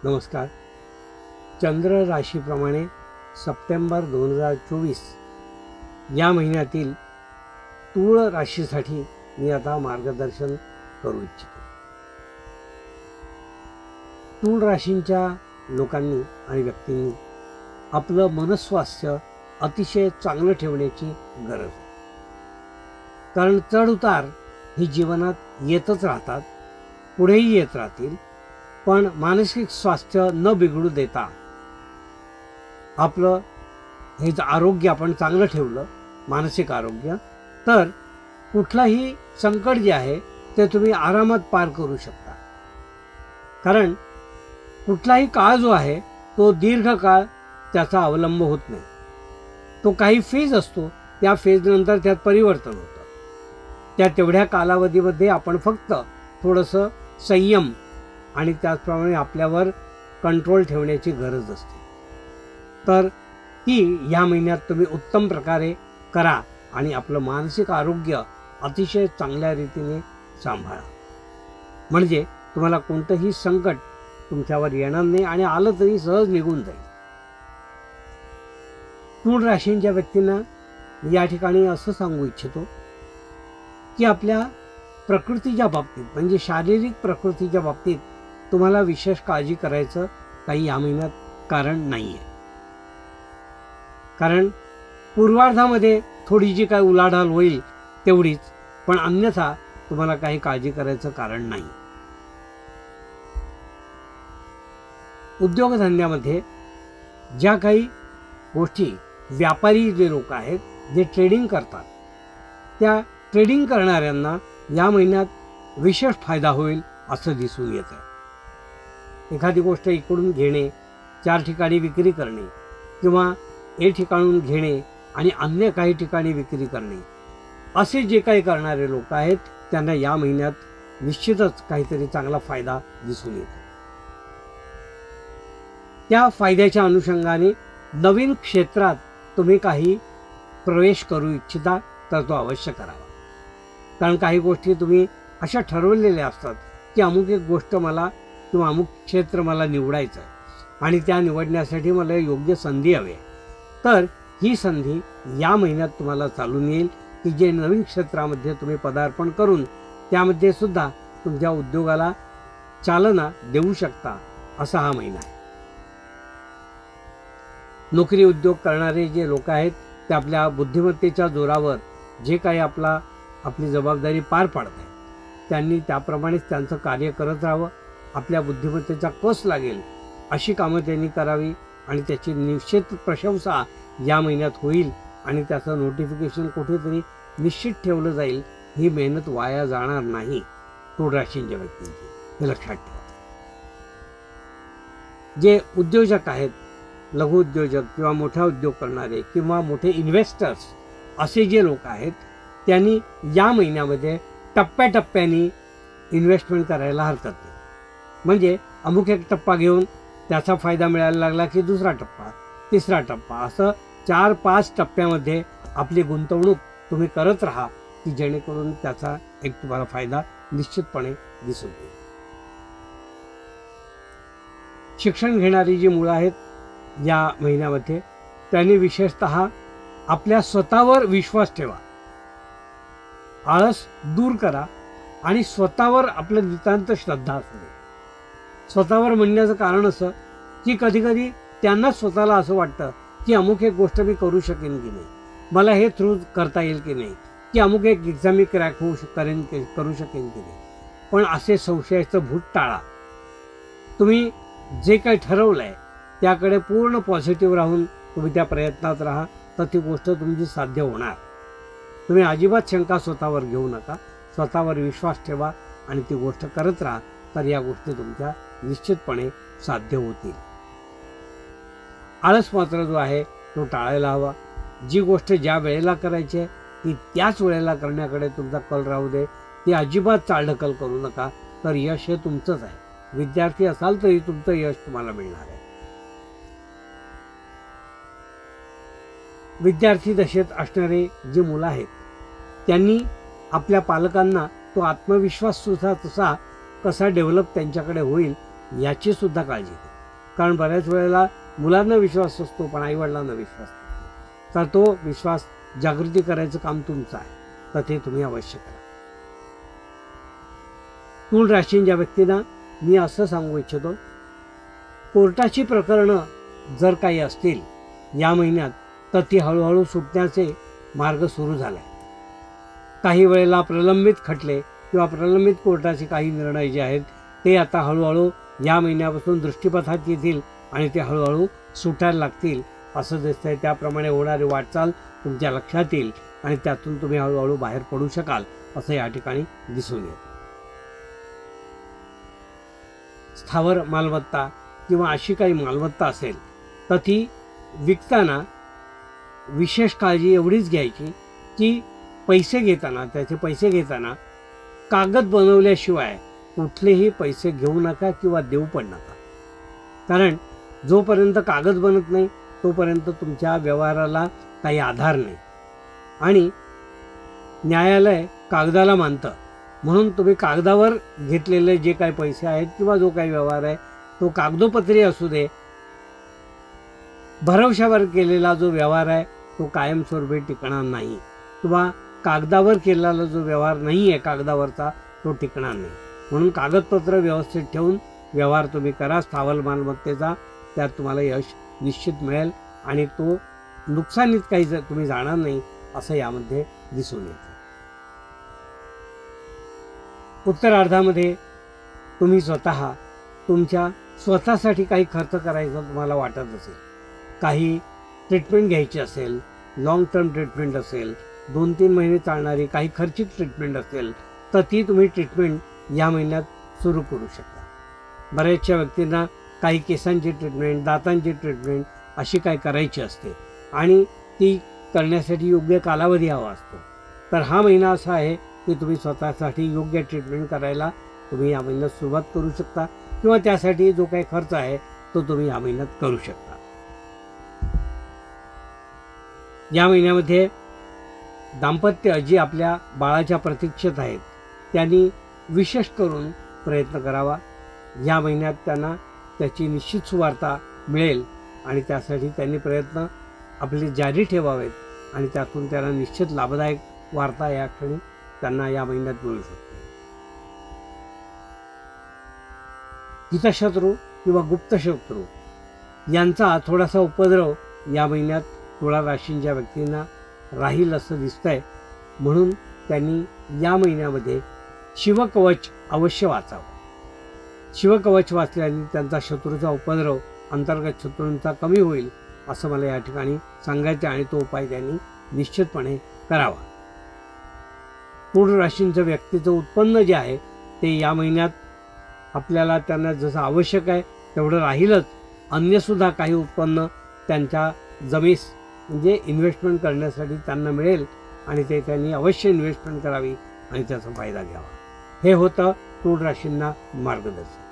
नमस्कार. चंद्र राशीप्रमाणे सप्टेंबर 2024 या महिन्यातील तूळ राशीसाठी मी आता मार्गदर्शन करू इच्छितो. तूळ राशींच्या लोकांनी आणि व्यक्तींनी आपलं मनस्वास्थ्य अतिशय चांगलं ठेवण्याची गरज आहे. कारण चढ उतार ही जीवनात येतच राहतात, पुढेही येत राहतील. पण मानसिक स्वास्थ्य न बिघडू देता आपलं हे आरोग्य आपण चांगलं ठेवलं, मानसिक आरोग्य, तर कुठलाही संकट जे आहे ते तुम्ही आरामात पार करू शकता. कारण कुठलाही काळ जो आहे तो दीर्घकाळ त्याचा अवलंब होत नाही. तो काही फेज असतो, त्या फेजनंतर त्यात परिवर्तन होतं. त्या तेवढ्या कालावधीमध्ये आपण फक्त थोडंसं संयम आणि त्याचप्रमाणे आपल्यावर कंट्रोल ठेवण्याची गरज असते. तर ती ह्या महिन्यात तुम्ही उत्तम प्रकारे करा आणि आपलं मानसिक आरोग्य अतिशय चांगल्या रीतीने सांभाळा. म्हणजे तुम्हाला कोणतंही संकट तुमच्यावर येणार नाही आणि आलं तरी सहज निघून जाईल. तूळ राशींच्या व्यक्तींना या ठिकाणी असं सांगू इच्छितो की आपल्या प्रकृतीच्या बाबतीत, म्हणजे शारीरिक प्रकृतीच्या बाबतीत तुम्हाला विशेष काळजी करायचं काही या महिन्यात कारण नाही आहे. कारण पूर्वार्धामध्ये थोडी जी काय उलाढाल होईल तेवढीच, पण अन्यथा तुम्हाला काही काळजी करायचं कारण नाही. उद्योगधंद्यामध्ये ज्या काही गोष्टी, व्यापारी जे लोक आहेत जे ट्रेडिंग करतात, त्या ट्रेडिंग करणाऱ्यांना या महिन्यात विशेष फायदा होईल असं दिसून येत आहे. एखादी गोष्ट इकडून घेणे, 4 ठिकाणी विक्री करणे, किंवा एक ठिकाणून घेणे आणि अन्य काही ठिकाणी विक्री करणे, असे जे काही करणारे लोक आहेत त्यांना या महिन्यात निश्चितच काहीतरी चांगला फायदा दिसून येतो. त्या फायद्याच्या अनुषंगाने नवीन क्षेत्रात तुम्ही काही प्रवेश करू इच्छिता तर तो अवश्य करावा. कारण काही गोष्टी तुम्ही अशा ठरवलेल्या असतात की अमुक एक गोष्ट मला किंवा अमुक क्षेत्र मला निवडायचं आहे आणि त्या निवडण्यासाठी मला योग्य संधी हवी आहे. तर ही संधी या महिन्यात तुम्हाला चालून येईल की जे नवीन क्षेत्रामध्ये तुम्ही पदार्पण करून त्यामध्ये सुद्धा तुमच्या उद्योगाला चालना देऊ शकता, असा हा महिना आहे. नोकरी उद्योग करणारे जे लोक आहेत ते आपल्या बुद्धिमत्तेच्या जोरावर जे काही आपली जबाबदारी पार पाडत आहेत त्यांनी त्याप्रमाणेच त्यांचं कार्य करत राहावं. आपल्या बुद्धिमत्तेचा कस लागेल अशी कामं त्यांनी करावी आणि त्याची निश्चित प्रशंसा या महिन्यात होईल आणि त्याचं नोटिफिकेशन कुठेतरी निश्चित ठेवलं जाईल. ही मेहनत वाया जाणार नाही तूळ राशींच्या व्यक्तींची, हे लक्षात ठेवा. जे उद्योजक आहेत, लघु उद्योजक किंवा मोठा उद्योग करणारे किंवा मोठे इन्व्हेस्टर्स असे जे लोक आहेत त्यांनी या महिन्यामध्ये टप्प्याटप्प्याने इन्व्हेस्टमेंट करायला हरकत नाही. म्हणजे अमुक एक टप्पा घेऊन त्याचा फायदा मिळायला लागला की दुसरा टप्पा, तिसरा टप्पा, असं 4-5 टप्प्यामध्ये आपली गुंतवणूक तुम्ही करत राहा की जेणेकरून त्याचा एक तुम्हाला फायदा निश्चितपणे दिसून येईल. शिक्षण घेणारी जी मुलं आहेत या महिन्यामध्ये त्यांनी विशेषतः आपल्या स्वतःवर विश्वास ठेवा, आळस दूर करा आणि स्वतःवर आपलं नितांत श्रद्धा असू दे. स्वतःवर म्हणण्याचं कारण असं की कधीकधी त्यांना स्वतःला असं वाटतं की अमुक एक गोष्ट मी करू शकेन की नाही, मला हे थ्रू करता येईल की नाही, की अमुक एक एक्झाम मी क्रॅक करू शकेन की नाही. पण असे संशयाचं भूत टाळा. तुम्ही जे काही ठरवलं आहे त्याकडे पूर्ण पॉझिटिव्ह राहून तुम्ही त्या प्रयत्नात राहा, तर ती गोष्ट तुमची साध्य होणार. तुम्ही अजिबात शंका स्वतःवर घेऊ नका, स्वतःवर विश्वास ठेवा आणि ती गोष्ट करत राहा, तर या गोष्टी तुमच्या निश्चितपणे साध्य होतील. आळस मात्र जो आहे तो टाळायला हवा. जी गोष्ट ज्या वेळेला करायची आहे ती त्याच वेळेला करण्याकडे तुमचा कल राहू दे. ती अजिबात चालढकल करू नका, तर यश हे तुमचंच आहे. विद्यार्थी असाल तरी तुमचं यश तुम्हाला मिळणार आहे. विद्यार्थी दशेत असणारे जी मुलं आहेत त्यांनी आपल्या पालकांना तो आत्मविश्वास सुद्धा कसा डेव्हलप त्यांच्याकडे होईल याची सुद्धा काळजी घ्या. कारण बऱ्याच वेळेला मुलांना विश्वास असतो पण आईवडिलांना विश्वास नसतो. तर तो विश्वास जागृती करायचं काम तुमचं आहे, तर ते तुम्ही अवश्य करा. तूळ राशींच्या व्यक्तींना मी असं सांगू इच्छितो, कोर्टाची प्रकरणं जर काही असतील या महिन्यात तर ती हळूहळू सुटण्याचे मार्ग सुरू झाले. काही वेळेला प्रलंबित खटले किंवा प्रलंबित कोर्टाचे काही निर्णय जे आहेत ते आता हळूहळू या महिन्यापासून दृष्टिपथात येतील आणि ते हळूहळू सुटायला लागतील असं दिसतंय. त्याप्रमाणे होणारी वाटचाल तुमच्या लक्षात येईल आणि त्यातून तुम्ही हळूहळू बाहेर पडू शकाल असं या ठिकाणी दिसून येतं. स्थावर मालमत्ता किंवा अशी काही मालमत्ता असेल तर ती विकताना विशेष काळजी एवढीच घ्यायची की त्याचे पैसे घेताना कागद बनवल्याशिवाय कुठलेही पैसे घेऊ नका किंवा देऊ पण नका. कारण जोपर्यंत कागद बनत नाही तोपर्यंत तुमच्या व्यवहाराला काही आधार नाही आणि न्यायालय कागदाला मानतं. म्हणून तुम्ही कागदावर घेतलेले जे काही पैसे आहेत किंवा जो काही व्यवहार आहे तो कागदोपत्री असू दे, भरवशावर केलेला जो व्यवहार आहे तो कायमस्वरूपी टिकणार नाही किंवा कागदावर केलेला जो व्यवहार नाही आहे कागदावरचा तो टिकणार नाही. म्हणून कागदपत्र व्यवस्थित ठेवून व्यवहार तुम्ही करा स्थावर मालमत्तेचा. त्यात तुम्हाला यश निश्चित मिळेल आणि तो नुकसानीत काही तुम्ही जाणार नाही असं यामध्ये दिसून येतं. उत्तरार्धामध्ये तुम्ही तुमच्या स्वतःसाठी काही खर्च करायचा तुम्हाला वाटत असेल, काही ट्रीटमेंट घ्यायची असेल, लॉंग टर्म ट्रीटमेंट असेल, 2-3 महिने चालणारी काही खर्चिक ट्रीटमेंट असेल तर ती तुम्ही ट्रीटमेंट या महिन्यात सुरू करू शकता. बऱ्याचशा व्यक्तींना काही केसांची ट्रीटमेंट, दातांची ट्रीटमेंट अशी काही करायची असते आणि ती करण्यासाठी योग्य कालावधी हवा असतो. तर हा महिना असा आहे की तुम्ही स्वतःसाठी योग्य ट्रीटमेंट करायला तुम्ही या महिन्यात सुरुवात करू शकता किंवा त्यासाठी जो काही खर्च आहे तो तुम्ही या महिन्यात करू शकता. या महिन्यामध्ये दाम्पत्य जी आपल्या बाळाच्या प्रतीक्षेत आहेत त्यांनी विशेष करून प्रयत्न करावा. या महिन्यात त्यांना त्याची निश्चित सुवार्ता मिळेल आणि त्यासाठी त्यांनी प्रयत्न आपले जारी ठेवावेत आणि त्यातून त्यांना निश्चित लाभदायक वार्ता या क्षणी त्यांना या महिन्यात मिळू शकते. हितशत्रू किंवा गुप्तशत्रू यांचा थोडासा उपद्रव या महिन्यात तुळा राशींच्या व्यक्तींना राहील असं दिसतंय. म्हणून त्यांनी या महिन्यामध्ये शिवकवच अवश्य वाचावं. शिवकवच वाचल्याने त्यांचा शत्रूचा उपद्रव, अंतर्गत शत्रूंचा कमी होईल असं मला या ठिकाणी सांगायचं आणि तो उपाय त्यांनी निश्चितपणे करावा. तूळ राशींचं व्यक्तीचं उत्पन्न जे आहे ते या महिन्यात आपल्याला त्यांना जसं आवश्यक आहे तेवढं राहीलच, अन्यसुद्धा काही उत्पन्न त्यांच्या जमीस म्हणजे इन्व्हेस्टमेंट करण्यासाठी त्यांना मिळेल आणि ते त्यांनी अवश्य इन्व्हेस्टमेंट करावी आणि त्याचा फायदा घ्यावा. हे होतं तूळ राशींना मार्गदर्शन.